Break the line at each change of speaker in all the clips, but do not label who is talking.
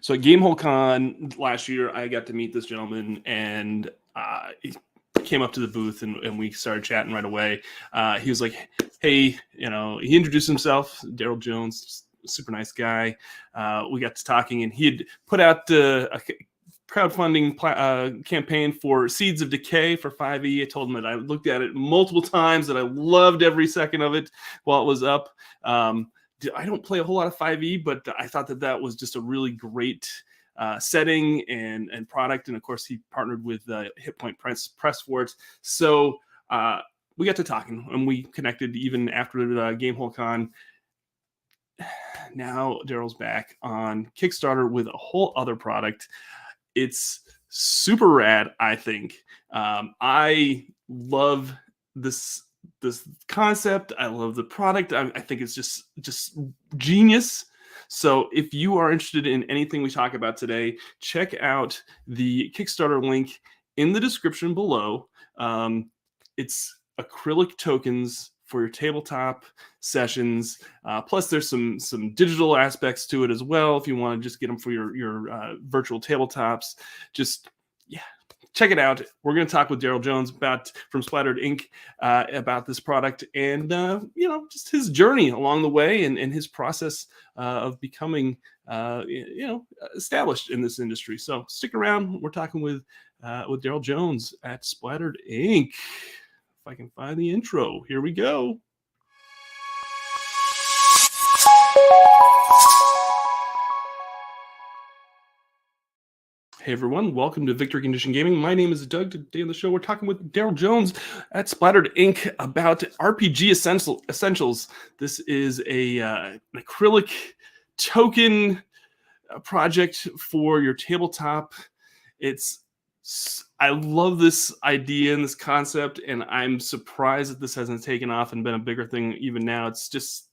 So at GameholeCon last year, I got to meet this gentleman, and he came up to the booth, and we started chatting right away. He was like, "Hey, he introduced himself, Daryl Jones, super nice guy." We got to talking, and he had put out a crowdfunding campaign for Seeds of Decay for 5e. I told him that I looked at it multiple times, that I loved every second of it while it was up. I don't play a whole lot of 5e, but I thought that was just a really great setting and product. And of course, he partnered with Hit Point Press for it. So we got to talking, and we connected even after GameholeCon. Now Daryl's back on Kickstarter with a whole other product. It's super rad, I think. I love this concept. I love the product. I think it's just genius. So if you are interested in anything we talk about today, check out the Kickstarter link in the description below. It's Acrylic Tokens for your tabletop sessions. Plus, there's some digital aspects to it as well. If you want to just get them for your virtual tabletops, check it out. We're going to talk with Daryl Jones from Splattered Ink about this product and just his journey along the way and his process of becoming established in this industry. So stick around. We're talking with Daryl Jones at Splattered Ink. If I can find the intro, here we go. Hey everyone, welcome to Victory Condition Gaming. My name is Doug. Today on the show, we're talking with Daryl Jones at Splattered Ink about RPG Essentials. This is an acrylic token project for your tabletop. I love this idea and this concept, and I'm surprised that this hasn't taken off and been a bigger thing even now. It's just,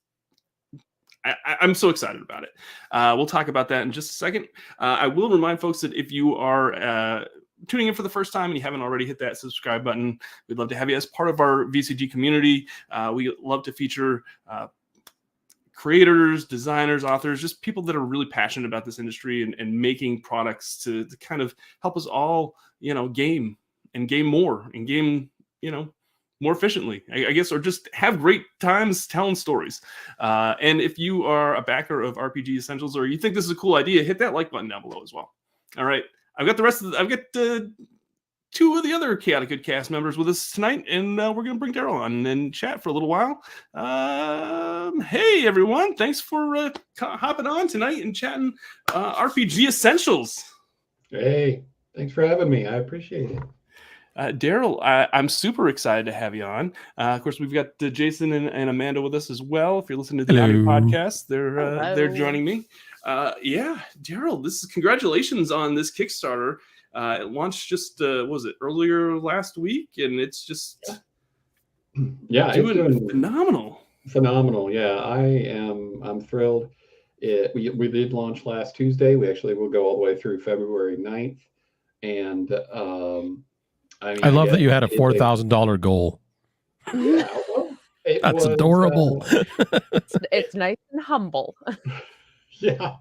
I'm so excited about it. We'll talk about that in just a second. I will remind folks that if you are tuning in for the first time and you haven't already hit that subscribe button, we'd love to have you as part of our VCG community. We love to feature creators, designers, authors, just people that are really passionate about this industry and making products to kind of help us all, game more and game, more efficiently, I guess, or just have great times telling stories. And if you are a backer of RPG Essentials or you think this is a cool idea, hit that like button down below as well. All right. I've got two of the other Chaotic Good cast members with us tonight, and we're going to bring Daryl on and chat for a little while. Hey, everyone. Thanks for hopping on tonight and chatting RPG Essentials.
Hey, thanks for having me. I appreciate it.
Daryl, I'm super excited to have you on. Of course, we've got Jason and Amanda with us as well. If you're listening to the audio podcast, they're joining me. Daryl, congratulations on this Kickstarter. It launched just was it earlier last week, and it's just
it's doing
phenomenal.
Yeah, I'm thrilled. We did launch last Tuesday. We actually will go all the way through February 9th, and
I love that you had a $4,000 goal.
Yeah, well,
that's adorable.
It's nice and humble.
Yeah.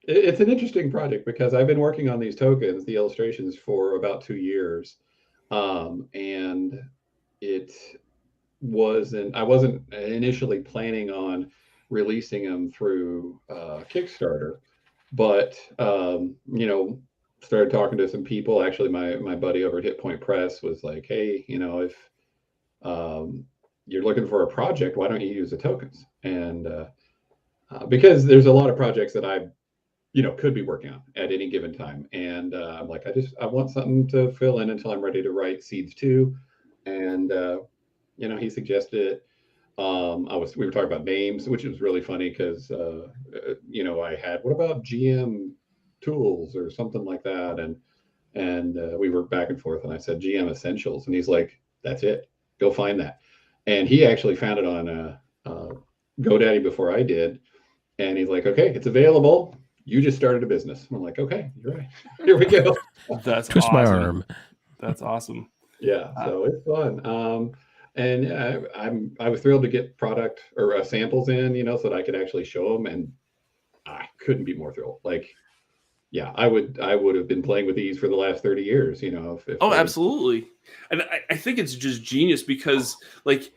It's an interesting project because I've been working on these tokens, the illustrations, for about 2 years. And I wasn't initially planning on releasing them through Kickstarter, but, started talking to some people. Actually, my buddy over at Hit Point Press was like, hey, if you're looking for a project, why don't you use the tokens? And because there's a lot of projects that I could be working on at any given time. And I'm like, I want something to fill in until I'm ready to write Seeds 2. And, he suggested it. We were talking about names, which was really funny because, I had, what about GM Tools or something like that? And we were back and forth, and I said GM Essentials. And he's like, that's it. Go find that. And he actually found it on GoDaddy before I did. And he's like, okay, it's available. You just started a business. I'm like, okay, you're right. Here we go.
That's
twist
awesome.
My arm.
That's awesome.
Yeah, so it's fun. And I was thrilled to get product or samples in, so that I could actually show them. And I couldn't be more thrilled. Like, yeah, I would have been playing with these for the last 30 years, you know. If
Oh, absolutely. And I think it's just genius because, like,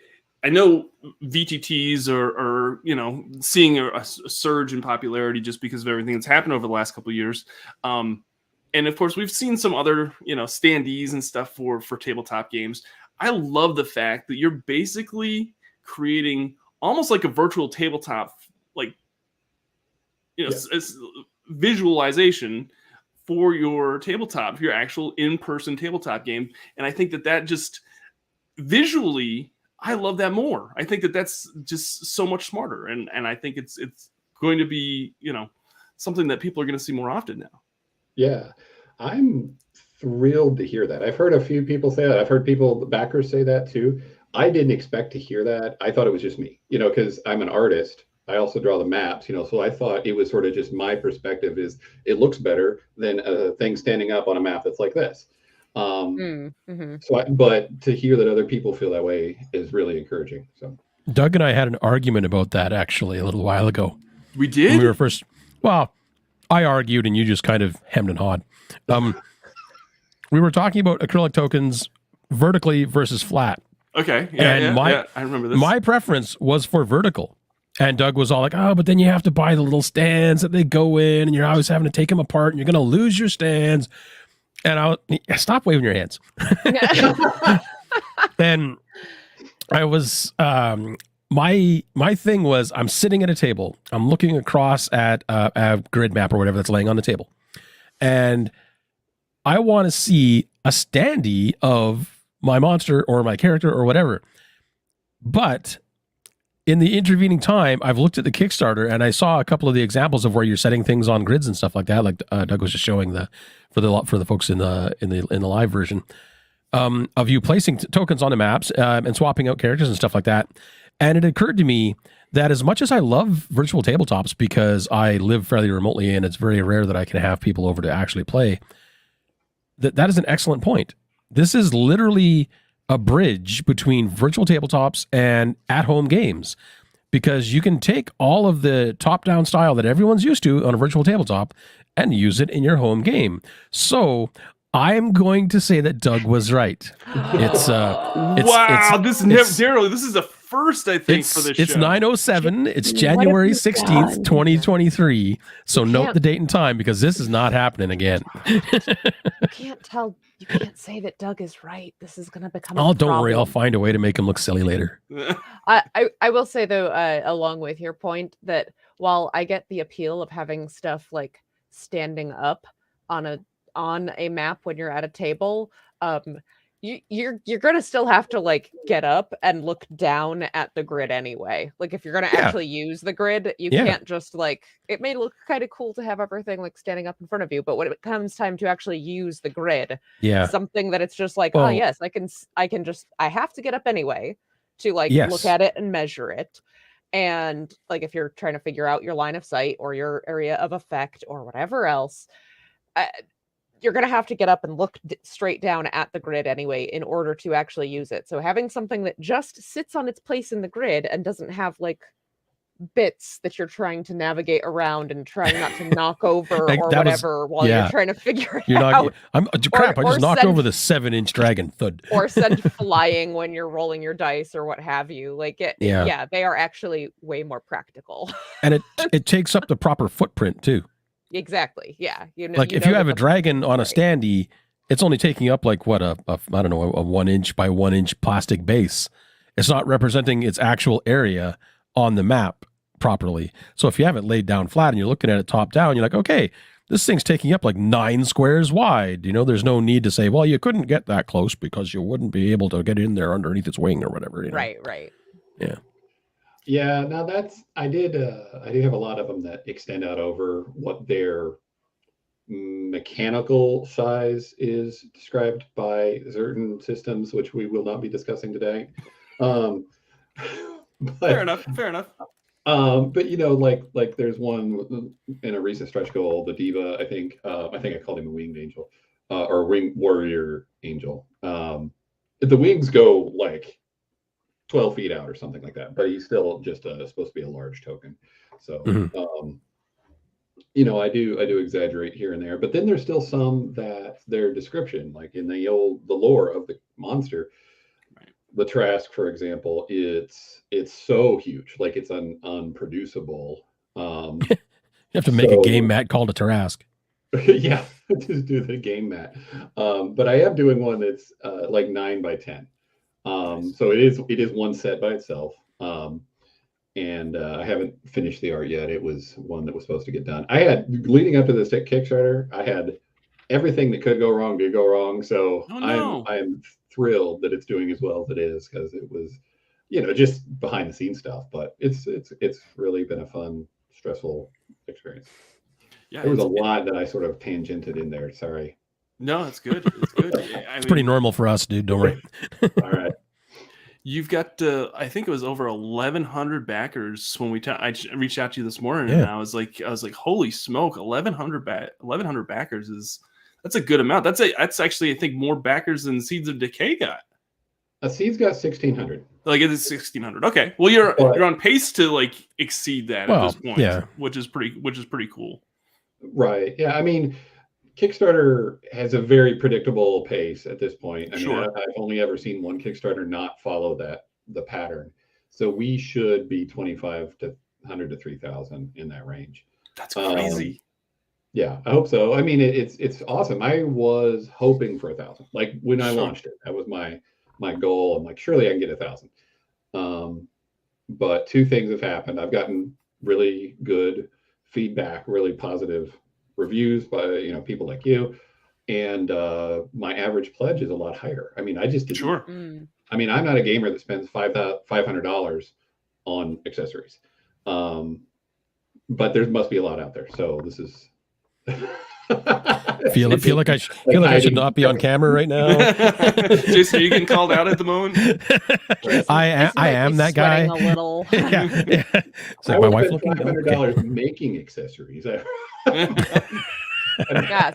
I know VTTs are you know, seeing a surge in popularity just because of everything that's happened over the last couple of years. And of course, we've seen some other, you know, standees and stuff for tabletop games. I love the fact that you're basically creating almost like a virtual tabletop, like, you know, visualization for your tabletop, your actual in-person tabletop game. And I think that just visually, I love that more. I think that that's just so much smarter. And I think it's going to be, you know, something that people are going to see more often now.
Yeah, I'm thrilled to hear that. I've heard a few people say that. I've heard people, the backers, say that too. I didn't expect to hear that. I thought it was just me, you know, because I'm an artist. I also draw the maps, you know, so I thought it was sort of just my perspective is it looks better than a thing standing up on a map that's like this. But to hear that other people feel that way is really encouraging. So
Doug and I had an argument about that actually a little while ago.
We did?
When we were first, well, I argued and you just kind of hemmed and hawed. We were talking about acrylic tokens vertically versus flat.
Okay. Yeah, I remember this.
My preference was for vertical. And Doug was all like, oh, but then you have to buy the little stands that they go in and you're always having to take them apart and you're going to lose your stands. And stop waving your hands. And I was, my thing was I'm sitting at a table. I'm looking across at a grid map or whatever that's laying on the table. And I want to see a standee of my monster or my character or whatever. But in the intervening time, I've looked at the Kickstarter and I saw a couple of the examples of where you're setting things on grids and stuff like that. Like Doug was just showing for the folks in the live version of you placing tokens on the maps and swapping out characters and stuff like that. And it occurred to me that as much as I love virtual tabletops because I live fairly remotely and it's very rare that I can have people over to actually play, that is an excellent point. This is literally a bridge between virtual tabletops and at-home games, because you can take all of the top-down style that everyone's used to on a virtual tabletop and use it in your home game. I'm going to say that Doug was right.
Wow, this is a first, I think, for this show.
It's 9:07. It's January 16th, 2023. So note the date and time because this is not happening again.
You can't say that Doug is right. This is going to become a problem.
Don't worry. I'll find a way to make him look silly later.
I will say, though, along with your point, that while I get the appeal of having stuff like standing up on a map when you're at a table, you're gonna still have to like get up and look down at the grid anyway. Like if you're gonna actually use the grid, you can't just like, it may look kind of cool to have everything like standing up in front of you, but when it comes time to actually use the grid, something that it's just like, oh yes, I have to get up anyway to like look at it and measure it. And like if you're trying to figure out your line of sight or your area of effect or whatever else, you're going to have to get up and look straight down at the grid anyway in order to actually use it. So having something that just sits on its place in the grid and doesn't have like bits that you're trying to navigate around and trying not to knock over like or whatever while you're trying to figure it out. I
just knocked over the 7-inch dragon. Thud.
Or send flying when you're rolling your dice or what have you. Like they are actually way more practical.
And it takes up the proper footprint too.
Exactly. Yeah.
If you have a dragon on a standee, it's only taking up like what a 1-inch by 1-inch plastic base. It's not representing its actual area on the map properly. So if you have it laid down flat and you're looking at it top down, you're like, okay, this thing's taking up like 9 squares wide. You know, there's no need to say, well, you couldn't get that close because you wouldn't be able to get in there underneath its wing or whatever. You know?
Right.
Yeah.
Yeah, now I did have a lot of them that extend out over what their mechanical size is described by certain systems, which we will not be discussing today.
Fair enough.
But you know, like there's one in a recent stretch goal, the Diva. I think I called him a winged angel, or winged warrior angel. The wings go like 12 feet out or something like that, but he's still just supposed to be a large token. So I do exaggerate here and there, but then there's still some that their description, like in the lore of the monster,
Right.
the Trask, for example, it's so huge, like it's unproducible.
You have to make a game mat called a Tarask.
Yeah, just do the game mat. But I am doing one that's like 9 by 10.
Nice.
So it is one set by itself. And I haven't finished the art yet. It was one that was supposed to get done. I had, leading up to this Kickstarter, I had everything that could go wrong did go wrong. So I'm thrilled that it's doing as well as it is, because it was, just behind the scenes stuff. But it's really been a fun, stressful experience.
Yeah,
there was a lot that I sort of tangented in there. Sorry.
No, it's good. It's good.
It's pretty normal for us, dude. Don't worry.
All right.
You've got, I think it was over 1,100 backers when I reached out to you this morning, and I was like, holy smoke, 1,100 backers that's a good amount. That's actually, I think, more backers than Seeds of Decay got.
Seeds got 1,600.
Like it is 1,600. Okay, well you're on pace to like exceed that at this point, which is pretty cool.
Right. Yeah. I mean, Kickstarter has a very predictable pace at this point. I mean, I've only ever seen one Kickstarter not follow the pattern. So we should be 2,500 to 3,000 in that range.
That's crazy.
Yeah, I hope so. I mean, it's awesome. I was hoping for 1,000. Like when I launched it, that was my goal. I'm like, surely I can get 1,000. But two things have happened. I've gotten really good feedback, really positive reviews by people like you, and my average pledge is a lot higher. I mean, I just didn't. I mean, I'm not a gamer that spends $500 on accessories, but there must be a lot out there. So this is.
feel like I should not be on camera right now.
Jason, are you getting called out at the moment?
I am that guy.
A little.
yeah. It's like
my
wife looking
$500 making accessories.
Yeah.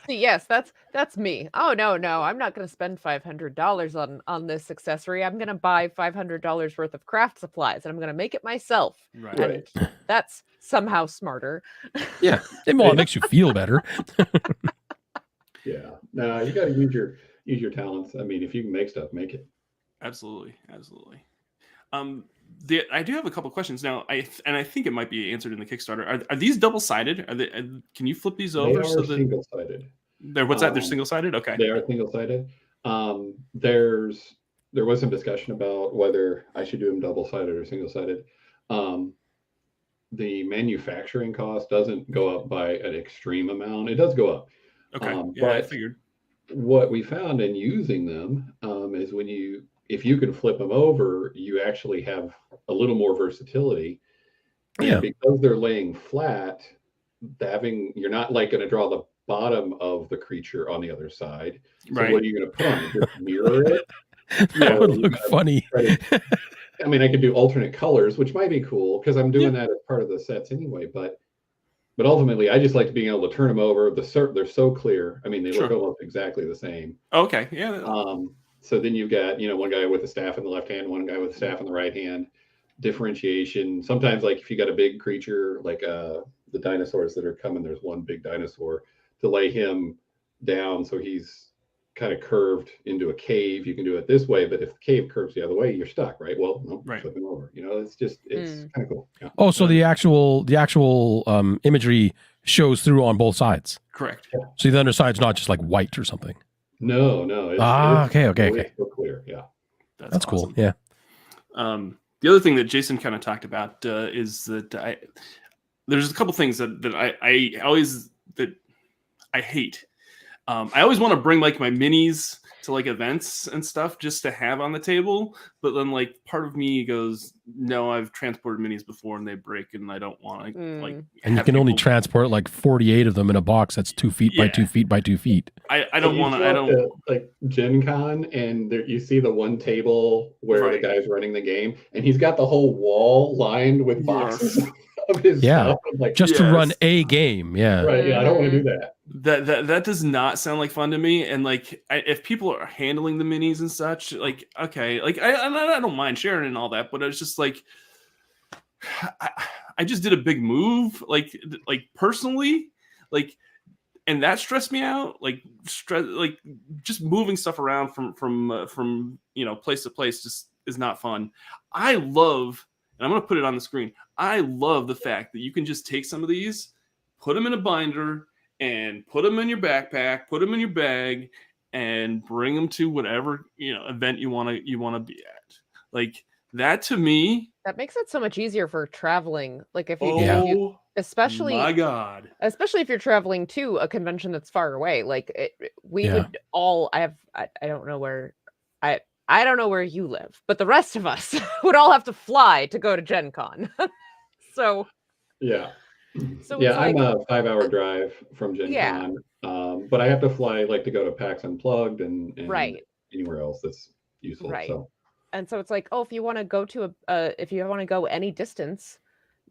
See, yes, that's me. Oh no, I'm not going to spend $500 on this accessory. I'm going to buy $500 worth of craft supplies, and I'm going to make it myself.
Right.
And that's somehow smarter.
Yeah. It makes you feel better.
Yeah. No, you got to use your talents. I mean, if you can make stuff, make it.
Absolutely. I do have a couple questions now. I think it might be answered in the Kickstarter. Are these double-sided? Can you flip these over?
They are single-sided.
What's that? They're single-sided? Okay.
They are single-sided. There was some discussion about whether I should do them double-sided or single-sided. The manufacturing cost doesn't go up by an extreme amount. It does go up.
Okay.
But
I figured.
What we found in using them is if you can flip them over, you actually have a little more versatility.
Yeah.
And because they're laying flat, you're not like going to draw the bottom of the creature on the other side. So
right.
What are you going to put on it? Just mirror it?
That would look funny.
I mean, I could do alternate colors, which might be cool because I'm doing that as part of the sets anyway. But ultimately, I just like being able to turn them over. They're so clear. I mean, they look almost exactly the same.
Okay. Yeah.
So then you've got, one guy with a staff in the left hand, one guy with a staff in the right hand. Differentiation. Sometimes, like if you got a big creature, like the dinosaurs that are coming, there's one big dinosaur, to lay him down so he's kind of curved into a cave. You can do it this way, but if the cave curves the other way, you're stuck, right? Well, no, flip him over. It's kind of cool. Yeah.
Oh, so the actual imagery shows through on both sides.
Correct.
Yeah.
So the other side's not just like white or something.
No.
Okay.
It's so clear. Yeah.
That's
cool.
Awesome.
Yeah.
The other thing that Jason kind of talked about is that there's a couple things that I always hate. I always want to bring like my minis to like events and stuff just to have on the table, but then like part of me goes, no, I've transported minis before and they break, and I don't want to like.
And you can only transport like 48 of them in a box that's 2 feet by 2 feet by 2 feet.
I don't want to. I don't
like Gen Con, and there you see the one table where the guy's running the game, and he's got the whole wall lined with boxes of his stuff. Like,
just to run a game. Yeah.
Right. Yeah. I don't want to do that.
That does not sound like fun to me. And like, if people are handling the minis and such, like, okay, like I don't mind sharing and all that, but it's just like, I just did a big move, like personally, like, and that stressed me out. Like just moving stuff around from place to place just is not fun. I love, and I'm going to put it on the screen. I love the fact that you can just take some of these, put them in a binder, and put them in your backpack, put them in your bag, and bring them to whatever event you want to be at. Like that to me,
that makes it so much easier for traveling. Like if
you
especially
my God,
especially if you're traveling to a convention that's far away. Like we would all. I don't know where I don't know where you live, but the rest of us would all have to fly to go to Gen Con. So
yeah.
So
yeah,
it's
I'm a 5-hour drive from Gen Con, but I have to fly like to go to PAX Unplugged and anywhere else that's useful.
Right.
So.
And so it's like, oh, if you want to go to if you want to go any distance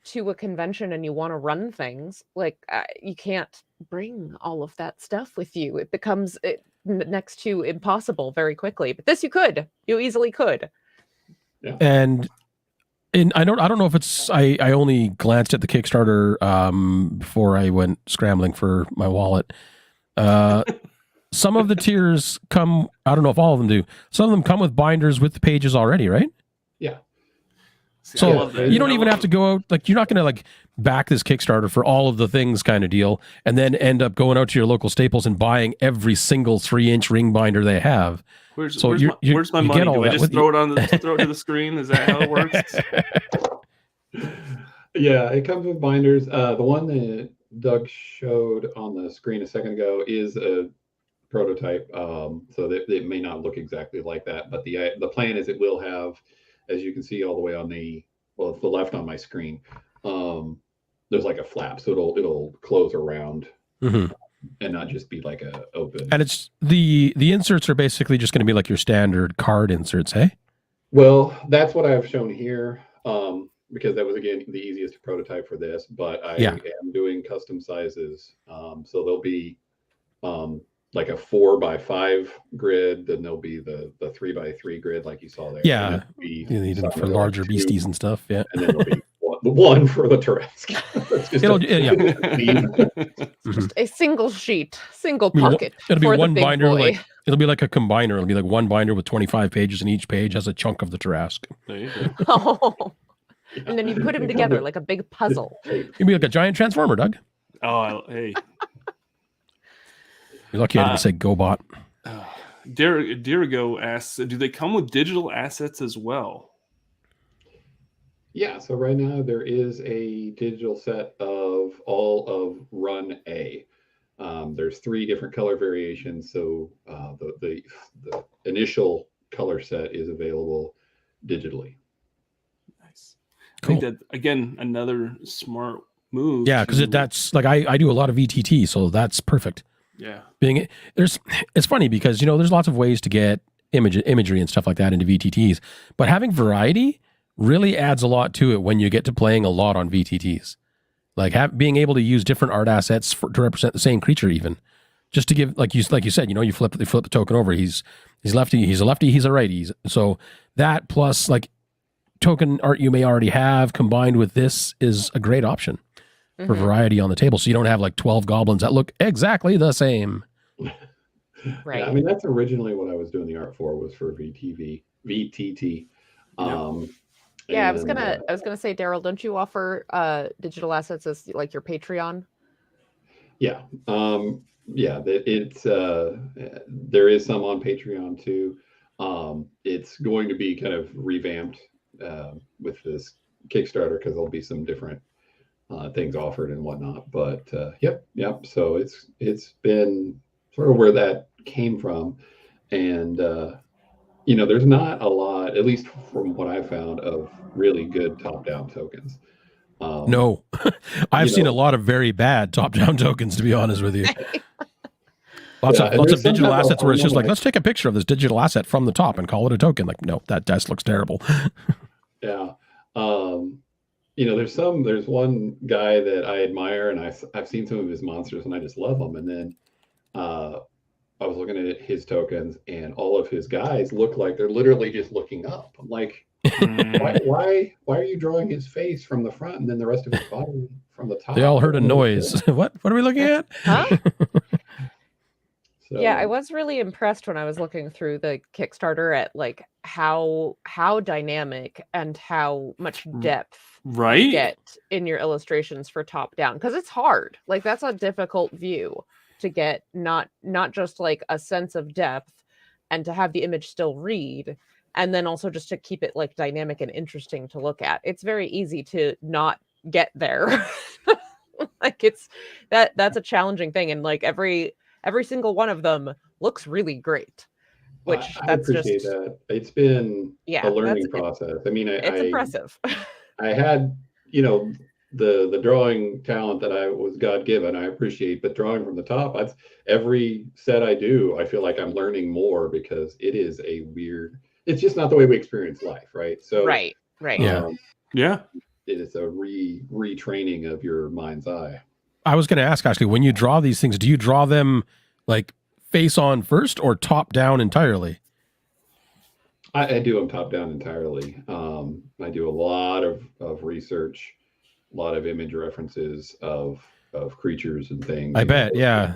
to a convention and you want to run things, like you can't bring all of that stuff with you. It becomes next to impossible very quickly. But this you easily could.
Yeah. And I don't know if it's I only glanced at the Kickstarter before I went scrambling for my wallet. Some of the tiers come, I don't know if all of them do. Some of them come with binders with the pages already, right?
Yeah.
So you don't even have to go out, like you're not going to like back this Kickstarter for all of the things kind of deal and then end up going out to your local Staples and buying every single 3-inch ring binder they have.
Where's my money? Do I just throw it to the screen? Is that how it works?
Yeah, it comes with binders. The one that Doug showed on the screen a second ago is a prototype, so that it may not look exactly like that, but the plan is it will have, as you can see all the way on the left on my screen, there's like a flap, so it'll close around and not just be like a open.
And it's the inserts are basically just going to be like your standard card inserts, hey?
Well, that's what I've shown here, because that was again the easiest to prototype for this, but I am doing custom sizes, so there'll be like a 4x5 grid, then there'll be the 3x3 grid like you saw there.
Yeah, you need them for larger beasties and stuff. Yeah,
and then there'll be one for the Tarrasque.
Just a single sheet, single pocket.
It'll be one binder, like it'll be like a combiner. It'll be like one binder with 25 pages, and each page has a chunk of the Tarrasque.
There you go.
And then you put them together like a big puzzle.
It'll be like a giant transformer, Doug.
Oh, hey.
You're lucky I didn't say GoBot.
Dirigo asks, do they come with digital assets as well?
Yeah, so right now there is a digital set of all of Run A. There's 3 different color variations, so the initial color set is available digitally.
Nice. Cool. I think that, again, another smart move.
Yeah, because that's like I do a lot of VTT, so that's perfect.
Yeah.
It's funny because there's lots of ways to get imagery and stuff like that into VTTs, but having variety really adds a lot to it when you get to playing a lot on VTTs. Like being able to use different art assets to represent the same creature, even just to give, like you said, you flip the token over. He's lefty, he's a lefty, he's a righty. So that plus like token art you may already have combined with this is a great option for variety on the table. So you don't have like 12 goblins that look exactly the same.
Right.
Yeah, I mean, that's originally what I was doing the art for, was for VTT.
Yeah, I was gonna say, Daryl, don't you offer digital assets as like your Patreon?
Yeah. It's there is some on Patreon too. It's going to be kind of revamped with this Kickstarter because there'll be some different things offered and whatnot. But yep. So it's been sort of where that came from, and there's not a lot, at least from what I found, of really good top-down tokens.
No, I've seen a lot of very bad top-down tokens, to be honest with you. Lots of digital assets where it's just like, let's take a picture of this digital asset from the top and call it a token. Like, no, that desk looks terrible.
Yeah. There's one guy that I admire, and I've seen some of his monsters and I just love them. And then I was looking at his tokens, and all of his guys look like they're literally just looking up. I'm like, why are you drawing his face from the front and then the rest of his body from the top?
They all heard a noise. What are we looking at?
Huh?
So,
Yeah, I was really impressed when I was looking through the Kickstarter at like how dynamic and how much depth you
Right?
get in your illustrations for top down, because it's hard. Like that's a difficult view to get, not just like a sense of depth and to have the image still read, and then also just to keep it like dynamic and interesting to look at. It's very easy to not get there. Like that's a challenging thing, and like every single one of them looks really great, which
I
that's
appreciate
just
that. It's been
yeah,
a learning process. I mean,
it's impressive.
I had, you know, the drawing talent that I was God given. I appreciate, but drawing from the top, every set I do, I feel like I'm learning more because it is a weird. It's just not the way we experience life, right? So
right.
Yeah.
Yeah.
it is a retraining of your mind's eye.
I was going to ask, actually, when you draw these things, do you draw them like face on first or top down entirely?
I do them top down entirely. I do a lot of research, a lot of image references of creatures and things.
I bet, yeah.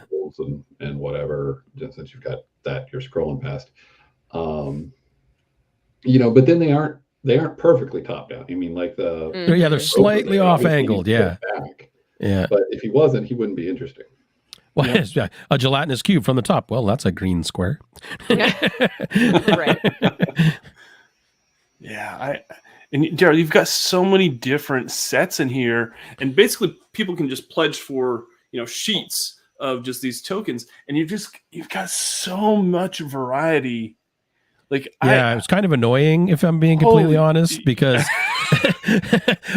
And whatever, just since you've got that you're scrolling past. You know, but then they aren't perfectly top down. I mean, like
Yeah, they're slightly off angled. Yeah.
Back.
Yeah.
But if he wasn't, he wouldn't be interesting.
Well, yeah. A gelatinous cube from the top. Well, that's a green square.
Right.
Yeah, and Jared, you've got so many different sets in here, and basically people can just pledge for, you know, sheets of just these tokens, and you've got so much variety. Like,
yeah, it was kind of annoying, if I'm being completely honest, because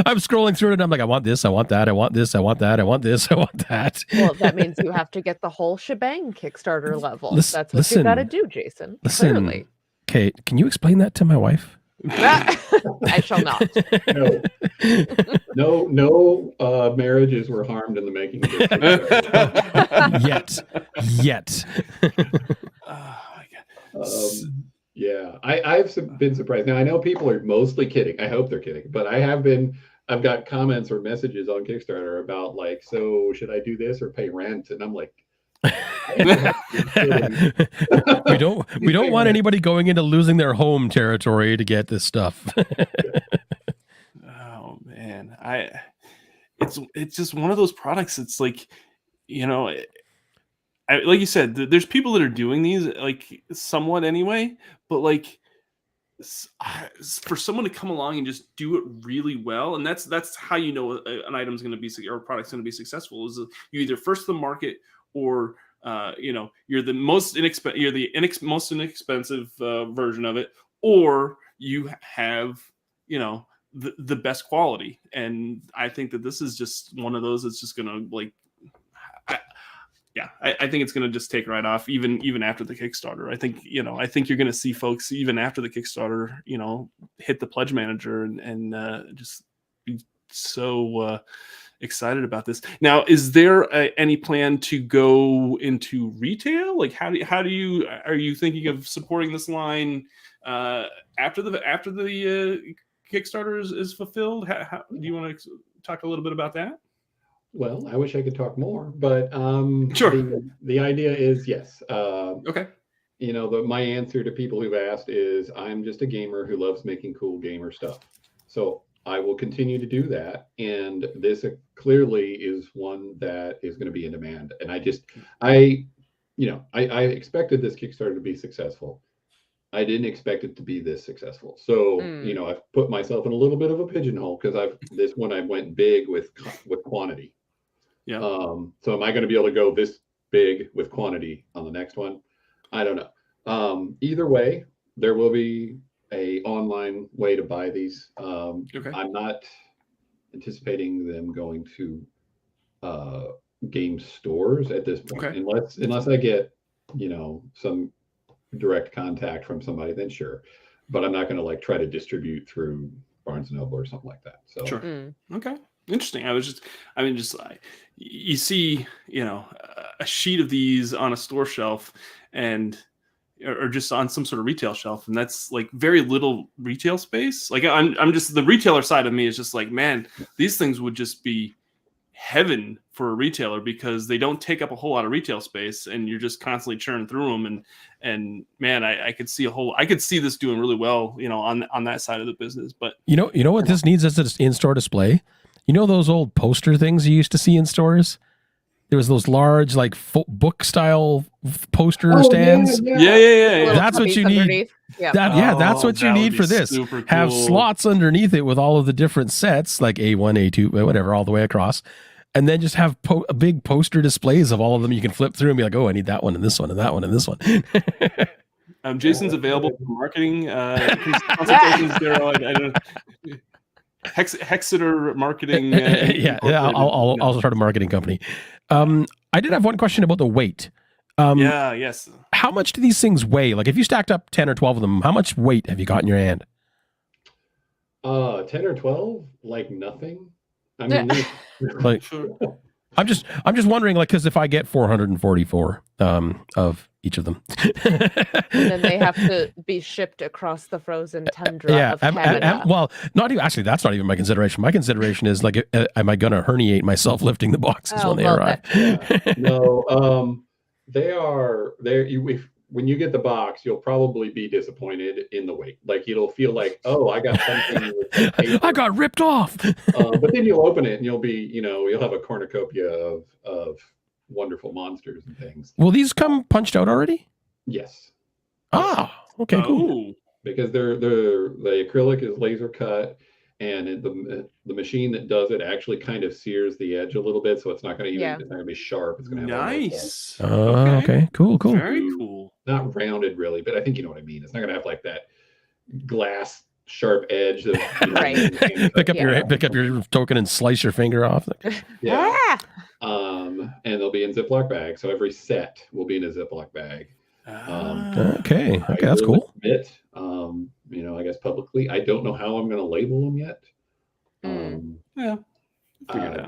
I'm scrolling through it and I'm like, I want this, I want that, I want this, I want that, I want this, I want that.
Well, that means you have to get the whole shebang Kickstarter level. That's what you got to do, Jason. Clearly.
Kate, can you explain that to my wife?
I shall not.
No marriages were harmed in the making of this.
Yet.
Oh my God.
Yeah, I've been surprised. Now I know people are mostly kidding. I hope they're kidding, but I've got comments or messages on Kickstarter about like, so should I do this or pay rent? And I'm like,
we don't want anybody going into losing their home territory to get this stuff.
Oh man, it's just one of those products. It's like, you know, like you said, there's people that are doing these like somewhat anyway, but like for someone to come along and just do it really well, and that's how you know an item's going to be or a product's going to be successful, is you either first to the market or you know, you're the most inexpensive version of it, or you have, you know, the best quality. And I think that this is just one of those that's just going to like. I think it's going to just take right off, even after the Kickstarter. I think you're going to see folks even after the Kickstarter, you know, hit the pledge manager and just be so excited about this. Now, is there any plan to go into retail? Like, are you thinking of supporting this line after the Kickstarter is fulfilled? How do you want to talk a little bit about that?
Well, I wish I could talk more, but
sure.
The idea is yes.
Okay.
You know, my answer to people who've asked is I'm just a gamer who loves making cool gamer stuff. So I will continue to do that. And this clearly is one that is going to be in demand. And I expected this Kickstarter to be successful. I didn't expect it to be this successful. So, you know, I've put myself in a little bit of a pigeonhole because I went big with quantity.
Yeah.
So am I going to be able to go this big with quantity on the next one? I don't know. Either way, there will be a online way to buy these.
Okay.
I'm not anticipating them going to game stores at this point, unless I get, you know, some direct contact from somebody, then sure. But I'm not going to like try to distribute through Barnes & Noble or something like that. So
sure. Okay. Interesting. You see, a sheet of these on a store shelf or just on some sort of retail shelf, and that's like very little retail space. Like I'm just, the retailer side of me is just like, man, these things would just be heaven for a retailer because they don't take up a whole lot of retail space, and you're just constantly churning through them. And man, I could see this doing really well, on that side of the business. But
you know what this needs as an in-store display? You know those old poster things you used to see in stores? There was those large, like book style poster stands.
Yeah.
That's what you need.
Underneath. Yeah.
That's what you need for this.
Super
Have
cool.
slots underneath it with all of the different sets, like A1, A2, whatever, all the way across. And then just have big poster displays of all of them. You can flip through and be like, oh, I need that one and this one and that one and this one.
Jason's available for marketing consultations. I don't know. Hexeter Marketing.
I'll start a marketing company. I did have one question about the weight.
Yes.
How much do these things weigh? Like if you stacked up 10 or 12 of them, how much weight have you got in your hand?
10 or 12, like nothing. I mean,
like, I'm just wondering, like, because if I get 444 of each of them,
and then they have to be shipped across the frozen tundra of Canada.
Well, not even actually. That's not even my consideration. My consideration is like, am I going to herniate myself lifting the boxes when they arrive?
No, they are there. When you get the box, you'll probably be disappointed in the weight. Like it'll feel like, oh, I got something.
I got ripped off.
But then you'll open it and you'll have a cornucopia of wonderful monsters and things.
Will these come punched out already?
Yes.
Ah, okay, cool.
Because the acrylic is laser cut, and the machine that does it actually kind of sears the edge a little bit, so it's not going to be sharp. It's going to have
nice.
Okay, cool.
Very cool.
Not rounded really, but I think you know what I mean. It's not going to have like that glass sharp edge of
right.
Pick up your token and slice your finger off.
Yeah. And they'll be in Ziploc bags. So every set will be in a Ziploc bag.
Okay, that's cool.
Admit, I guess publicly, I don't know how I'm going to label them yet.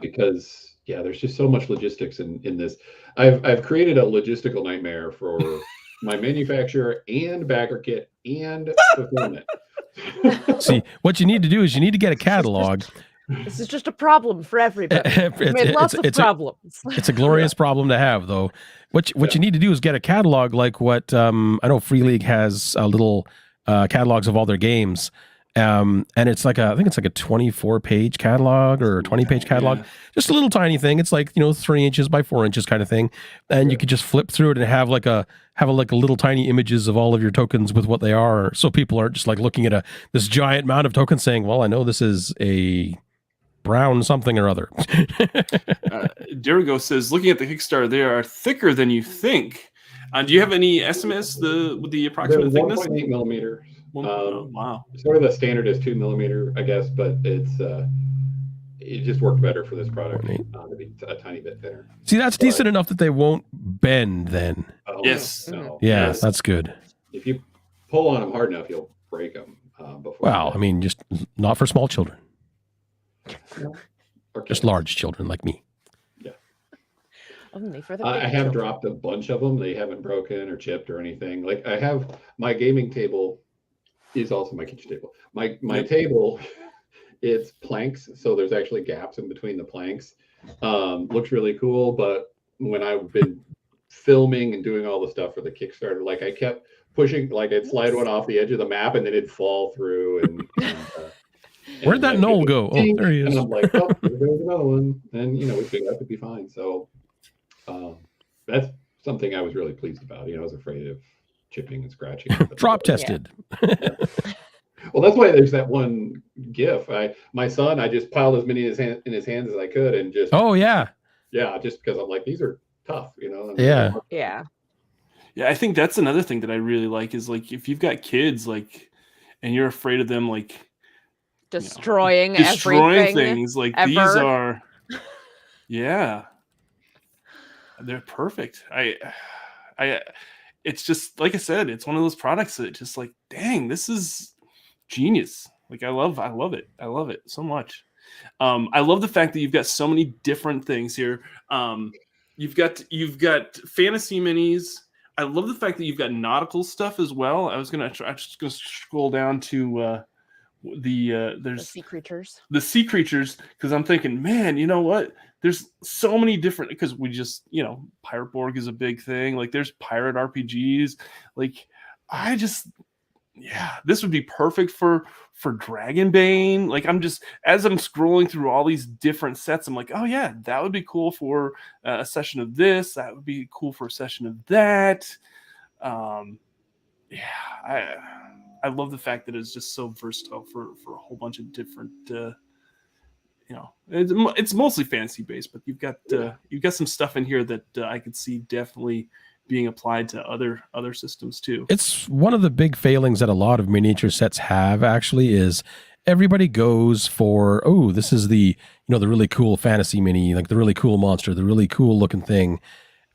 Because there's just so much logistics in this. I've created a logistical nightmare for my manufacturer and backer kit and fulfillment.
See, what you need to do is you need to get a catalog.
This is just a problem for everybody. Lots of problems.
It's a glorious problem to have, though. What you need to do is get a catalog like what I know Free League has little catalogs of all their games. And it's like I think it's like a 24-page catalog or a 20-page catalog. Yeah. Just a little tiny thing. It's like 3 inches by 4 inches kind of thing. And you could just flip through it and have like a little tiny images of all of your tokens with what they are. So people aren't just like looking at this giant mound of tokens saying, well, I know this is a brown something or other.
Dirigo says, looking at the Kickstarter, they are thicker than you think. Do you have any estimates with the approximate thickness?
1.8 millimeters.
Wow.
Sort of the standard is 2 millimeter, I guess, but it just worked better for this product to be a tiny bit thinner.
See, that's decent enough that they won't bend then.
Yes.
No.
Yeah, that's good.
If you pull on them hard enough, you'll break them.
Well, I mean, just not for small children.
Okay.
Just large children like me.
Yeah.
Only for the
I have dropped a bunch of them. They haven't broken or chipped or anything. Like I have my gaming table is also my kitchen table. My table, it's planks, so there's actually gaps in between the planks. Looks really cool, but when I've been filming and doing all the stuff for the Kickstarter, like I kept pushing, like I'd slide one off the edge of the map and then it'd fall through. And
where'd that Gnoll go? Oh, there he is.
And I'm like, oh, there goes another one. And we figured out to be fine. So that's something I was really pleased about. I was afraid of chipping and scratching.
Drop tested.
Yeah. Well, that's why there's that one GIF. My son, I just piled as many in his hands as I could, and just just because I'm like, these are tough,
Yeah.
I think that's another thing that I really like is like if you've got kids, like, and you're afraid of them, like
destroying
things, like
ever.
These are, they're perfect. It's just like I said, it's one of those products that just like, dang, this is genius. Like I love it. I love it so much. I love the fact that you've got so many different things here. You've got fantasy minis. I love the fact that you've got nautical stuff as well. I'm just gonna scroll down to there's
sea creatures.
The sea creatures, because I'm thinking, man, you know what? There's so many different, because we just, Pirate Borg is a big thing. Like there's pirate RPGs. Like this would be perfect for Dragonbane. Like as I'm scrolling through all these different sets, I'm like, oh yeah, that would be cool for a session of this. That would be cool for a session of that. I love the fact that it's just so versatile for a whole bunch of different. It's mostly fantasy based, but you've got some stuff in here that I could see definitely being applied to other systems too.
It's one of the big failings that a lot of miniature sets have, actually, is everybody goes for, oh, this is the the really cool fantasy mini, like the really cool monster, the really cool looking thing.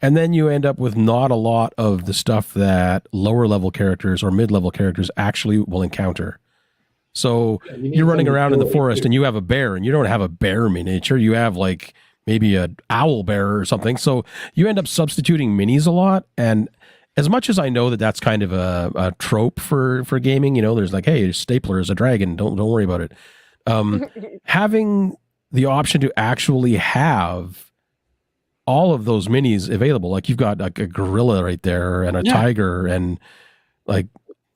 And then you end up with not a lot of the stuff that lower level characters or mid-level characters actually will encounter. So you're running around in the forest and you have a bear, and you don't have a bear miniature. You have like maybe an owl bear or something. So you end up substituting minis a lot. And as much as I know that that's kind of a trope for gaming, there's like, hey, Stapler is a dragon. Don't worry about it. Having the option to actually have all of those minis available, like you've got like a gorilla right there and a tiger and like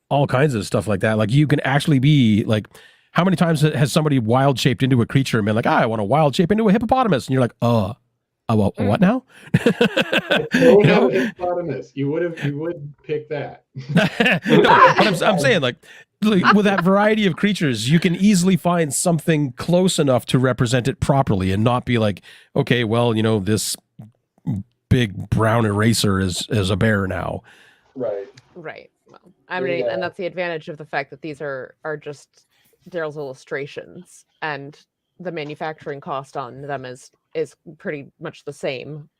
all kinds of stuff like that. Like you can actually be like, how many times has somebody wild shaped into a creature and been like, I want to wild shape into a hippopotamus, and you're like, what now?
Don't have a hippopotamus. You would pick that.
No, but I'm saying like with that variety of creatures, you can easily find something close enough to represent it properly and not be like, okay, well, this big brown eraser is a bear now.
Right.
Well, I mean, and that's the advantage of the fact that these are just Daryl's illustrations, and the manufacturing cost on them is pretty much the same,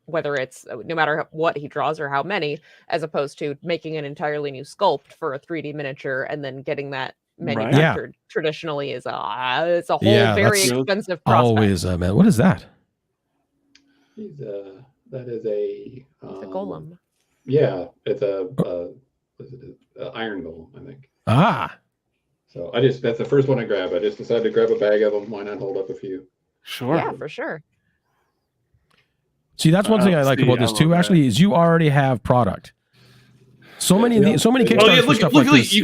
whether it's no matter what he draws or how many, as opposed to making an entirely new sculpt for a 3D miniature and then getting that manufactured traditionally is it's a whole very expensive process.
Always, man. What is that?
That is a
golem.
Yeah, it's a iron golem, I think. So that's the first one I grabbed. I just decided to grab a bag of them. Why not hold up a few?
Sure.
Yeah, for sure.
See, that's one thing I like about this too. Actually, is you already have product. So many Kickstarters for stuff like this.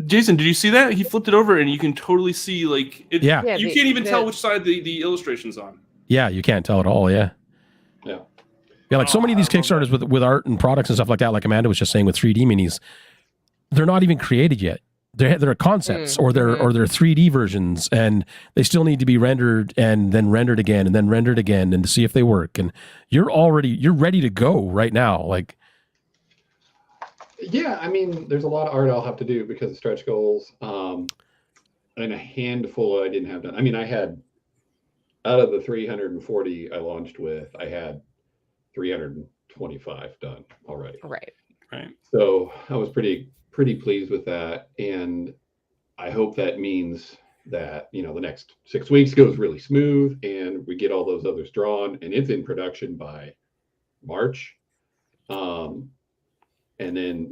Jason, did you see that? He flipped it over, and you can totally see like it.
Yeah.
You can't even tell which side the illustration's on.
Yeah, you can't tell at all. Yeah. Yeah, like so many of these Kickstarters with art and products and stuff like that, like Amanda was just saying with 3D minis, they're not even created yet. They're concepts or they're 3D versions, and they still need to be rendered and then rendered again and then rendered again and to see if they work. And you're ready to go right now. Like,
yeah, I mean, there's a lot of art I'll have to do because of stretch goals, and a handful I didn't have done. I mean, I had out of the 340 I launched with, I had 325 done already.
Right.
So I was pretty pleased with that, and I hope that means that the next 6 weeks goes really smooth and we get all those others drawn and it's in production by March, and then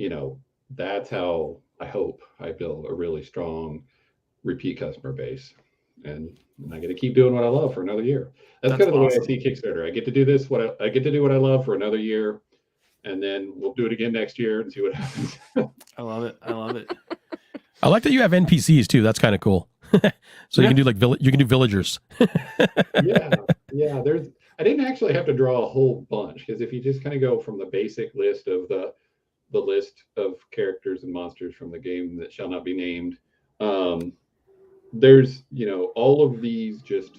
that's how I hope I build a really strong repeat customer base, and I get to keep doing what I love for another year. That's kind of the way I see Kickstarter. I get to do this, I get to do what I love for another year, and then we'll do it again next year and see what happens.
I love it.
I like that you have NPCs too. That's kind of cool. So you can do you can do villagers.
yeah. I didn't actually have to draw a whole bunch, because if you just kind of go from the basic list of the list of characters and monsters from the game that shall not be named, there's all of these just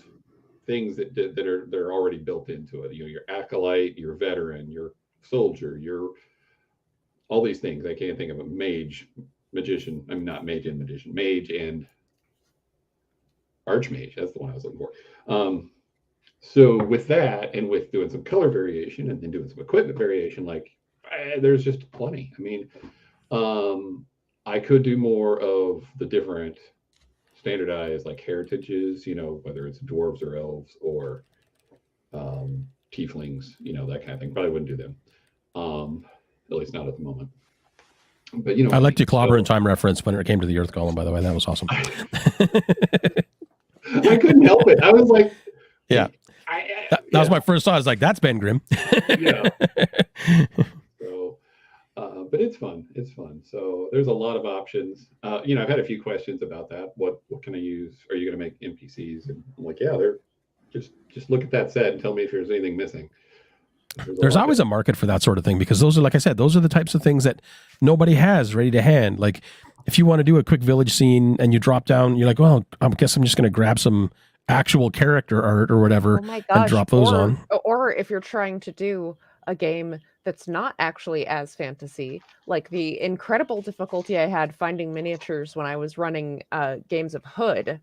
things that are already built into it. Your acolyte, your veteran, your soldier, your all these things. I can't think of a mage, magician. I'm not mage and magician. Mage and archmage. That's the one I was looking for. So with that, and with doing some color variation and then doing some equipment variation, there's just plenty. I mean, I could do more of the different standardized like heritages, whether it's dwarves or elves or tieflings, that kind of thing. Probably wouldn't do them, at least not at the moment. But
I liked your clobber and time reference when it came to the Earth Golem. By the way, that was awesome.
I couldn't help it. I was like,
yeah, that was my first thought. I was like, that's Ben Grimm.
Yeah. So, but it's fun. It's fun. So there's a lot of options. I've had a few questions about that. What can I use? Are you going to make NPCs? And I'm like, yeah, they're just look at that set and tell me if there's anything missing. There's
always a market for that sort of thing, because those are, like I said, those are the types of things that nobody has ready to hand. Like if you want to do a quick village scene and you drop down, you're like, well, I guess I'm just going to grab some actual character art or whatever and drop those on.
Or if you're trying to do a game that's not actually as fantasy, like the incredible difficulty I had finding miniatures when I was running games of Hood,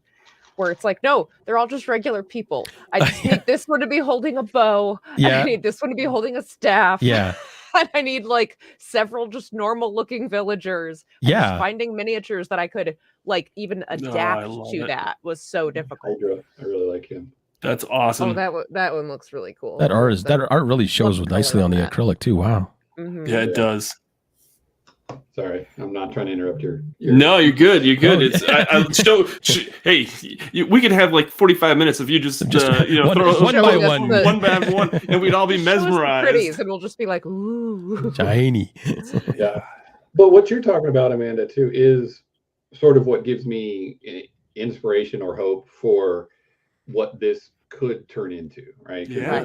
where it's like, no, they're all just regular people. I just need this one to be holding a bow. Yeah. And I need this one to be holding a staff.
Yeah.
And I need like several just normal looking villagers. And just finding miniatures that I could like even adapt to that was so difficult.
I really like him.
That's awesome.
Oh, that one looks really cool.
That art really shows nicely on the acrylic too. Wow.
Mm-hmm.
Yeah, it does.
Sorry, I'm not trying to interrupt your...
No, you're good. You're good.
Oh,
It's hey, we could have like 45 minutes if you just
one by one,
and we'd all be mesmerized.
Pretties, and we'll just be like, ooh,
shiny.
Yeah, but what you're talking about, Amanda, too, is sort of what gives me inspiration or hope for what this could turn into, right?
Yeah.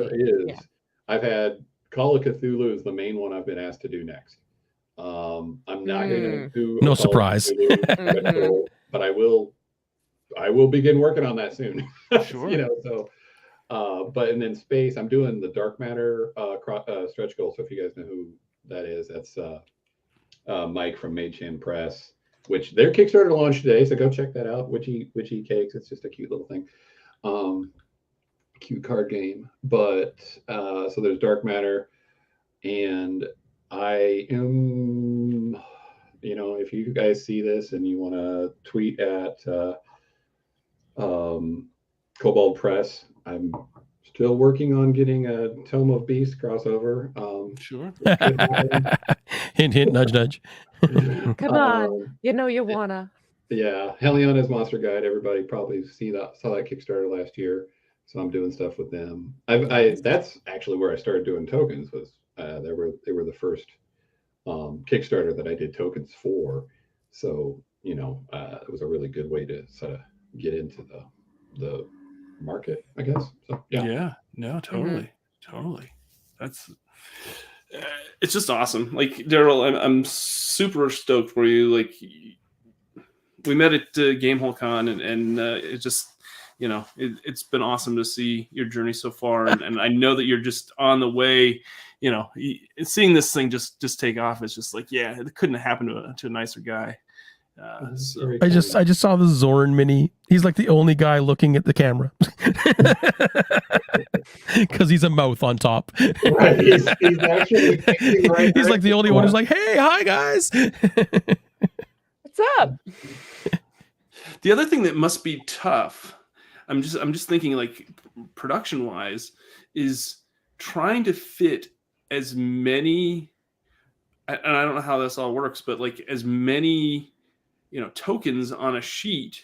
I've had Call of Cthulhu is the main one I've been asked to do next. I'm not going to do
no surprise,
but I will begin working on that soon.
Sure.
But and then space, I'm doing the dark matter stretch goal. So if you guys know who that is, that's Mike from Magechan Press, which their Kickstarter launched today. So go check that out. Witchy Cakes. It's just a cute little thing. Cute card game. But so there's dark matter, and I am, if you guys see this and you want to tweet at Kobold Press, I'm still working on getting a Tome of Beasts crossover.
Sure.
Hint, hint, nudge, nudge.
Come on, you wanna.
Yeah, Heliona's Monster Guide. Everybody probably saw that Kickstarter last year, so I'm doing stuff with them. That's actually where I started doing tokens. Was they were the first Kickstarter that I did tokens for, so it was a really good way to sort of get into the market, I guess. So
yeah, no, totally. That's it's just awesome. Like Daryl, I'm super stoked for you. Like we met at Gamehole Con, and it just it's been awesome to see your journey so far, and I know that you're just on the way. Seeing this thing just take off, it's just like, yeah, it couldn't have happened to a nicer guy. So.
I just saw the Zorn mini. He's like the only guy looking at the camera because he's a mouth on top.
Right, he's actually right.
He's like the only one who's like, "Hey, hi guys,
what's up?"
The other thing that must be tough, I'm just thinking, like production wise, is trying to fit as many, and I don't know how this all works, but like as many tokens on a sheet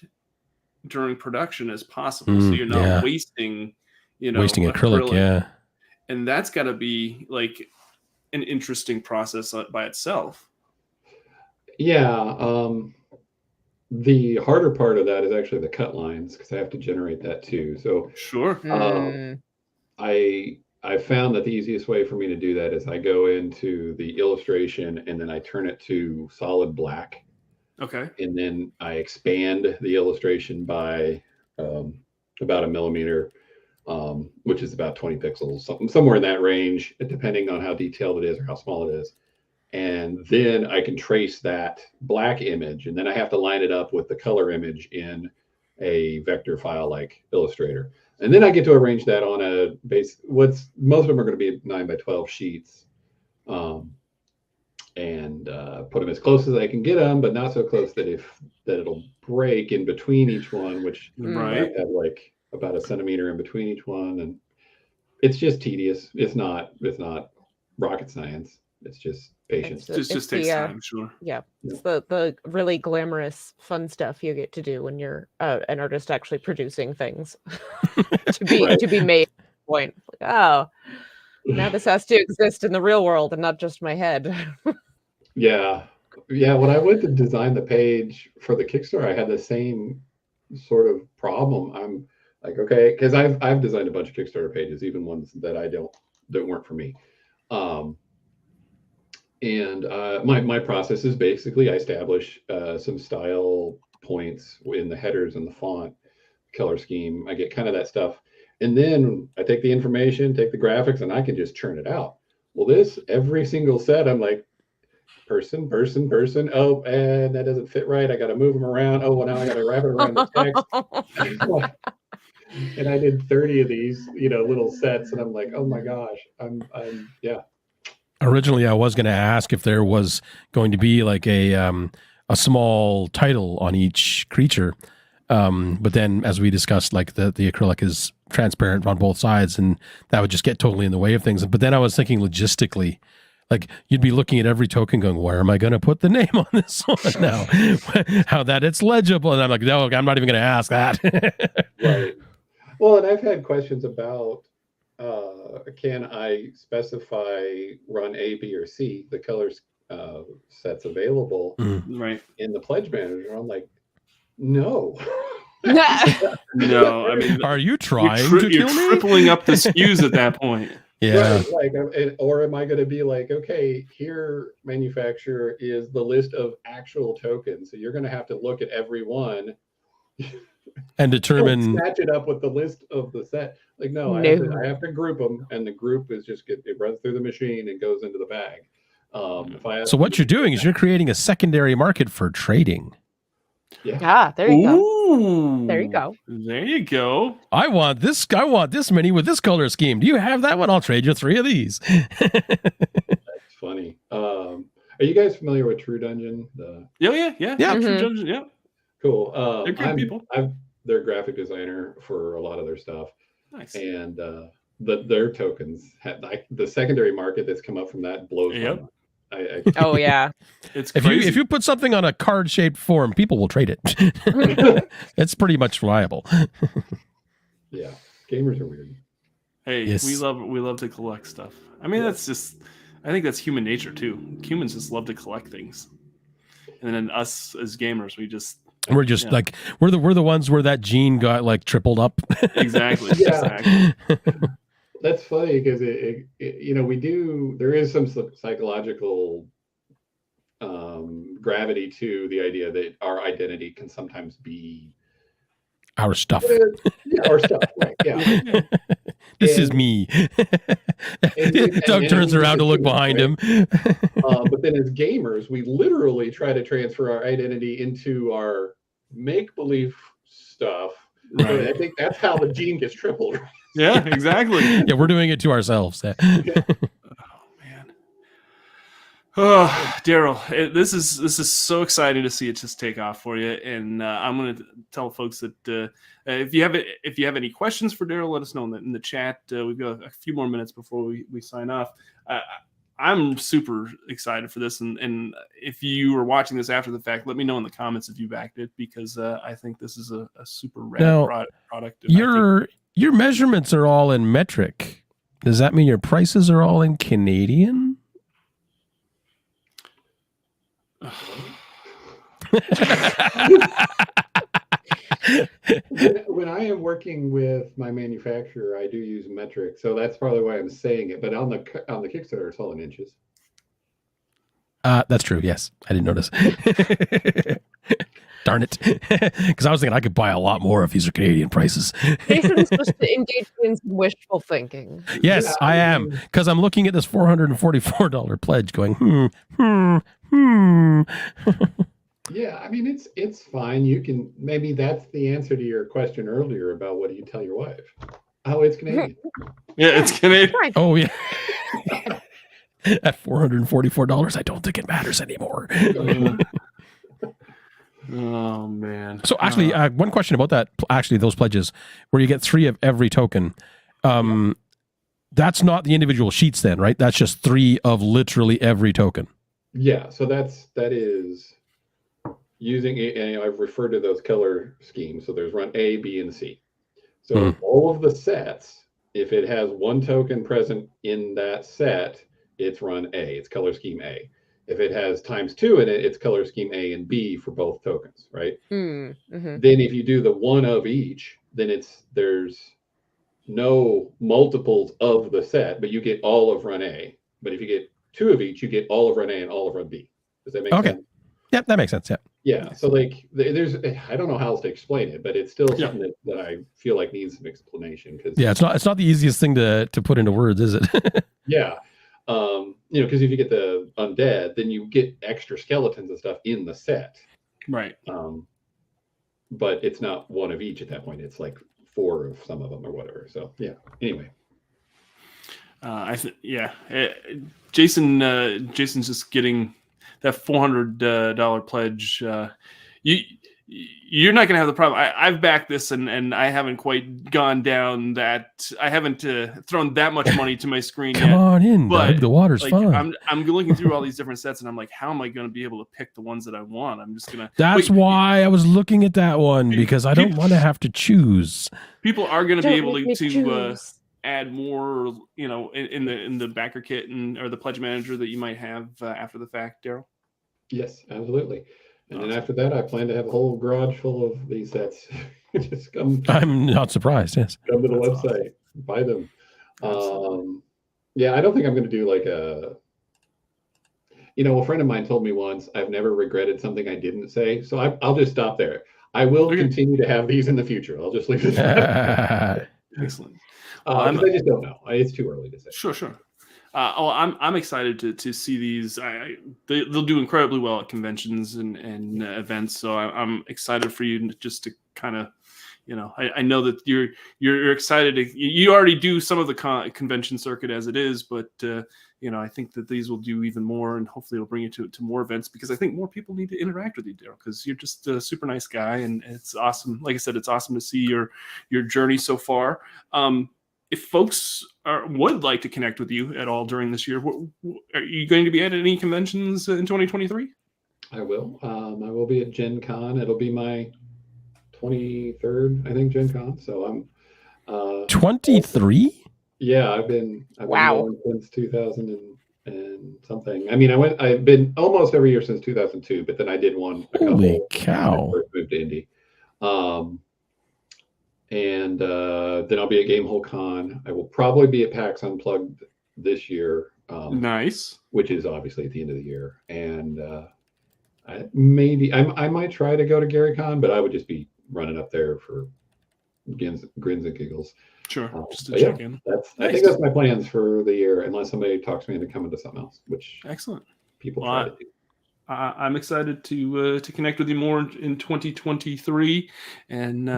during production as possible, so you're not wasting
acrylic. Yeah,
and that's got to be like an interesting process by itself.
Yeah, the harder part of that is actually the cut lines, because I have to generate that too. So
sure.
I found that the easiest way for me to do that is I go into the illustration and then I turn it to solid black.
Okay.
And then I expand the illustration by about 1 millimeter, which is about 20 pixels, somewhere in that range, depending on how detailed it is or how small it is. And then I can trace that black image, and then I have to line it up with the color image in a vector file like Illustrator. And then I get to arrange that on a base. Most of them are going to be 9 by 12 sheets. and put them as close as I can get them, but not so close that it'll break in between each one, which
Right.
I have like about a centimeter in between each one, and it's just tedious. It's not rocket science. It's just patience.
It's
Just takes time, sure.
Yeah, it's the really glamorous, fun stuff you get to do when you're an artist actually producing things to be made. Point. Like, oh, now this has to exist in the real world and not just my head.
Yeah. When I went to design the page for the Kickstarter, I had the same sort of problem. I'm like, okay, because I've designed a bunch of Kickstarter pages, even ones that that weren't for me. And my process is basically I establish some style points in the headers and the font color scheme. I get kind of that stuff. And then I take the information, take the graphics, and I can just churn it out. Well, every single set, I'm like, person. Oh, and that doesn't fit right. I got to move them around. Oh, well, now I got to wrap it around the text. And I did 30 of these, little sets. And I'm like, oh my gosh, yeah.
Originally, I was going to ask if there was going to be like a small title on each creature. But then, as we discussed, like the acrylic is transparent on both sides, and that would just get totally in the way of things. But then I was thinking logistically, like you'd be looking at every token going, where am I going to put the name on this one now? How that it's legible. And I'm like, no, I'm not even going to ask that.
Right. Well, and I've had questions about, can I specify run A, B, or C, the colors sets available
right
in the pledge manager? I'm like, no.
No, I mean,
are you trying to kill me?
You're tripling up the SKUs at that point.
Yeah.
Right, like, or am I going to be like, okay, here, manufacturer, is the list of actual tokens. So you're going to have to look at every one
and determine,
match it up with the list of the set. Like, no. I have to group them, and the group is just it runs through the machine and goes into the bag.
So what you're doing is you're creating a secondary market for trading.
Yeah.
There you go.
Ooh,
There you go.
There you go.
I want this many with this color scheme. Do you have that one? I'll trade you 3 of these.
That's funny. Are you guys familiar with True Dungeon?
Yeah.
Mm-hmm.
True Dungeon, yeah.
Cool.
They're good people.
I'm their graphic designer for a lot of their stuff.
Nice.
And their tokens, the secondary market that's come up from that blows my mind.
Oh yeah,
it's crazy.
If you put something on a card-shaped form, people will trade it. It's pretty much reliable.
Yeah, gamers are weird.
Hey,
yes.
we love to collect stuff. I mean, I think that's human nature too. Humans just love to collect things, and then us as gamers, we're just
like we're the ones where that gene got like tripled up.
Exactly.
Yeah.
Exactly.
That's funny because there is some psychological gravity to the idea that our identity can sometimes be
our stuff.
Our stuff, right? Yeah.
This is me. Doug turns around to look behind him.
But then as gamers, we literally try to transfer our identity into our make-believe stuff. Right. So I think that's how the gene gets tripled.
Yeah, exactly.
Yeah, we're doing it to ourselves.
Oh man. Oh, Daryl, this is so exciting to see it just take off for you. And I'm going to tell folks that if you have any questions for Daryl, let us know in the chat. We've got a few more minutes before we sign off. I'm super excited for this, and if you are watching this after the fact, let me know in the comments if you backed it, because I think this is a super rad product.
Your measurements are all in metric. Does that mean your prices are all in Canadian?
When I am working with my manufacturer, I do use metric, so that's probably why I'm saying it. But on the Kickstarter, it's all in inches.
That's true. Yes, I didn't notice. Darn it! Because I was thinking I could buy a lot more if these are Canadian prices.
Jason's supposed to engage in some wishful thinking.
Yes, yeah, I am, because I'm looking at this $444 pledge, going
Yeah, I mean it's fine. You can maybe that's the answer to your question earlier about what do you tell your wife? Oh, it's Canadian.
Yeah, it's Canadian.
Oh yeah. At $444, I don't think it matters anymore.
Oh man.
So actually, one question about that. Actually, those pledges where you get 3 of every token. That's not the individual sheets, then, right? That's just 3 of literally every token.
Yeah. So that is using and I've referred to those color schemes. So there's run A, B, and C. So all of the sets, if it has 1 token present in that set, it's run A. It's color scheme A. If it has ×2 in it, it's color scheme A and B for both tokens, right? Then if you do the 1 of each, then there's no multiples of the set, but you get all of run A. But if you get 2 of each, you get all of run A and all of run B. Does that make sense?
Yep, that makes sense. Yeah.
Yeah. So like there's I don't know how else to explain it, but it's still something that I feel like needs some explanation. Because
it's not the easiest thing to put into words, is it?
Yeah. Because if you get the undead, then you get extra skeletons and stuff in the set.
Right.
But it's not 1 of each at that point. It's like 4 of some of them or whatever. So yeah. Anyway.
Jason's just getting that $400 pledge. You're not going to have the problem. I've backed this and I haven't quite gone down that. I haven't thrown that much money to my screen
Come
yet.
on in,
but
Doug. The water's fine.
I'm looking through all these different sets and I'm like, how am I going to be able to pick the ones that I want? I'm just going to.
That's why I was looking at that one, because I don't want to have to choose.
People are going to be able to add more, in the backer kit or the pledge manager that you might have after the fact, Daryl.
Yes, absolutely. And then after that, I plan to have a whole garage full of these sets. Just come.
I'm not surprised. Yes.
Come to the website, buy them. I don't think I'm going to do like a. A friend of mine told me once, I've never regretted something I didn't say. So I'll just stop there. I will continue to have these in the future. I'll just leave it at that.
Excellent.
I just don't know. It's too early to say.
Sure. I'm excited to see these. They'll do incredibly well at conventions and events. So I'm excited for you just to kind of, I know that you're excited. You already do some of the convention circuit as it is, but I think that these will do even more, and hopefully it'll bring you to more events, because I think more people need to interact with you, Daryl, because you're just a super nice guy, and it's awesome. Like I said, it's awesome to see your journey so far. If folks would like to connect with you at all during this year, are you going to be at any conventions in 2023?
I will. I will be at Gen Con. It'll be my 23rd, I think, Gen Con. So I'm
23.
Yeah, I've been
wow
going since 2000 and something. I mean, I've been almost every year since 2002, but then I did one.
Holy cow!
When I first moved to Indy. And then I'll be at Gamehole Con. I will probably be at PAX Unplugged this year.
Nice.
Which is obviously at the end of the year. And I might try to go to GaryCon, but I would just be running up there for grins and giggles.
Sure. Just to check in.
I think that's my plans for the year, unless somebody talks me into coming to something else, which
excellent.
People try to do.
I'm excited to connect with you more in 2023, and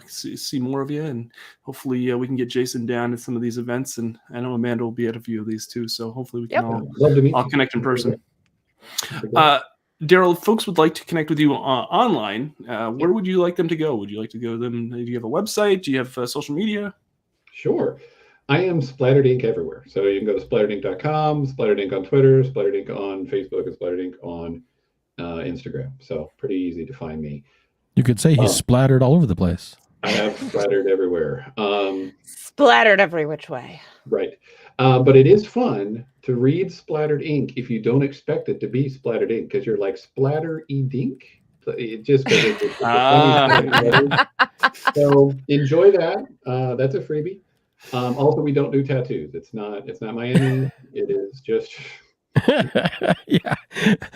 see more of you, and hopefully we can get Jason down at some of these events, and I know Amanda will be at a few of these too, so hopefully we can all connect in person. Daryl, if folks would like to connect with you online, where would you like them to go? Would you like to go to them? Do you have a website? Do you have social media?
Sure. I am Splattered Ink everywhere. So you can go to splatteredink.com, Splattered Ink on Twitter, Splattered Ink on Facebook, and Splattered Ink on Instagram. So pretty easy to find me.
You could say he's splattered all over the place.
I have splattered everywhere.
Splattered every which way.
Right. But it is fun to read Splattered Ink if you don't expect it to be Splattered Ink, because you're like, splatter-e-dink? It just it's so enjoy that. That's a freebie. Also, we don't do tattoos. It's not Miami. It is just
yeah,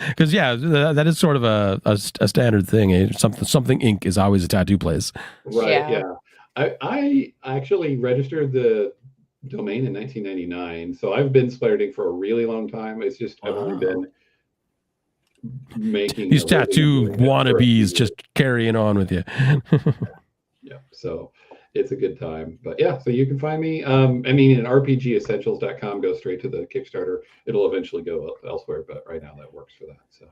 because that is sort of a standard thing. Something Inc. is always a tattoo place.
Right. Yeah. I actually registered the domain in 1999, so I've been Splattered Ink for a really long time. It's just I've only been making
these tattoo wannabes just carrying on with you.
Yeah. So it's a good time. But yeah, so you can find me. I mean, in RPGessentials.com, go straight to the Kickstarter. It'll eventually go elsewhere, but right now that works for that. So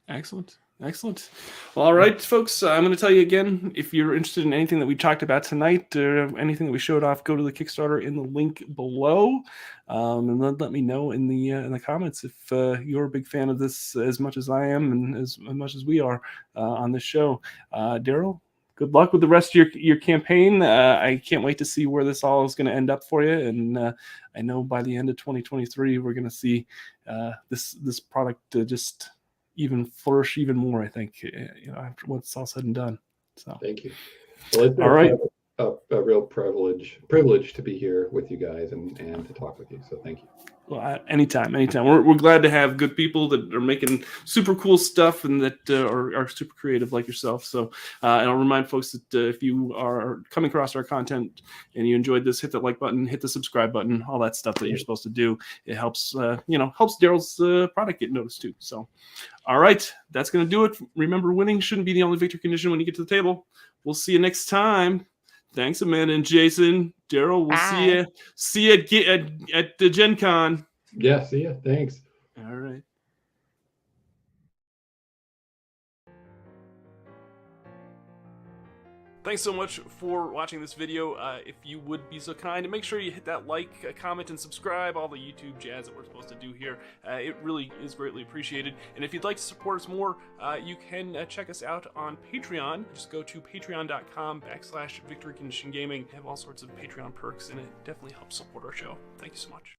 excellent. Excellent. Well, all right, folks, I'm going to tell you again, if you're interested in anything that we talked about tonight or anything that we showed off, go to the Kickstarter in the link below, and then let me know in the comments if you're a big fan of this as much as I am and as much as we are on this show. Daryl, good luck with the rest of your campaign. I can't wait to see where this all is going to end up for you, and I know by the end of 2023 we're going to see this product just even flourish even more, I think, after when it's all said and done. So
thank you. Well, it's been
all right.
a real privilege to be here with you guys and to talk with you. So thank you.
Well, anytime. We're glad to have good people that are making super cool stuff and that are super creative like yourself. So, and I'll remind folks that if you are coming across our content and you enjoyed this, hit that like button, hit the subscribe button, all that stuff that you're supposed to do. It helps, helps Daryl's product get noticed too. So, all right, that's going to do it. Remember, winning shouldn't be the only victory condition when you get to the table. We'll see you next time. Thanks, Amanda and Jason. Daryl, we'll see you at the Gen Con.
Yeah, see ya. Thanks.
All right. Thanks so much for watching this video. If you would be so kind, make sure you hit that like, comment, and subscribe, all the YouTube jazz that we're supposed to do here. It really is greatly appreciated. And if you'd like to support us more, you can check us out on Patreon. Just go to patreon.com/victoryconditiongaming. We have all sorts of Patreon perks, and it definitely helps support our show. Thank you so much.